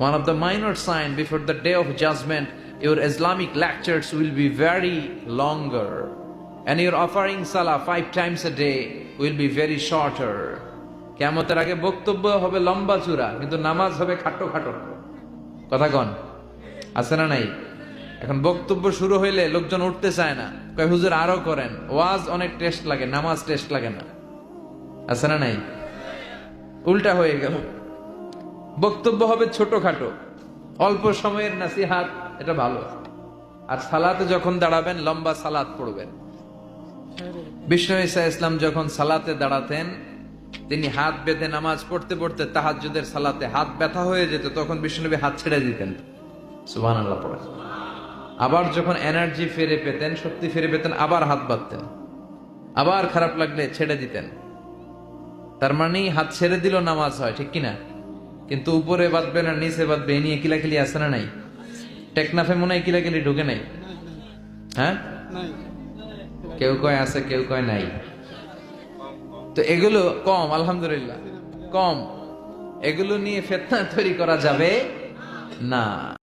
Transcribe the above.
One of the minor signs before the day of judgment, your Islamic lectures will be very longer. And your offering salah 5 times a day will be very shorter. কিয়ামতের আগে বক্তব্য হবে লম্বা চূড়া, কিন্তু নামাজ হবে খাটো খাটো। কথা কন আছে না নাই? এখন বক্তব্য শুরু হইলে লোকজন উঠতে চায় না, কয় হুজুর আরো করেন। ওয়াজ অনেক টেস্ট লাগে, নামাজ টেস্ট লাগে না। আছে না নাই? উল্টা হয়ে গেল। বক্তব্য হবে ছোটখাটো, অল্প সময়ের নাসিহাত, এটা ভালো। আর সালাতে যখন দাঁড়াবেন লম্বা সালাত পড়বেন। বিষ্ণু ঈসা ইসলাম যখন সালাতে দাঁড়াতেন, তিনি হাত বেঁধে নামাজ পড়তে পড়তে তাহাজ্জুদের সালাতে হাত ব্যথা হয়ে যেত, তখন বিষ্ণুনবী হাত ছেড়ে দিতেন। সুবহানাল্লাহ পড়ে। আবার যখন এনার্জি ফিরে পেতেন, শক্তি ফিরে পেতেন, আবার হাত বাঁধতেন। আবার খারাপ লাগলে ছেড়ে দিতেন। তার মানে হাত ছেড়ে দিল নামাজ হয়, ঠিক কিনা? কিন্তু উপরে বাঁধবে না নিচে বাঁধবে, এ নিয়ে কিলাকিলি আছে না নাই? টেকনাফে মনে হয় কিলাকিলি ঢুকে নাই? হ্যাঁ, কেউ কয় আছে, কেউ কয় নাই। তো এগুলো কম, আলহামদুলিল্লাহ কম। এগুলো নিয়ে ফিতনা তৈরি করা যাবে না।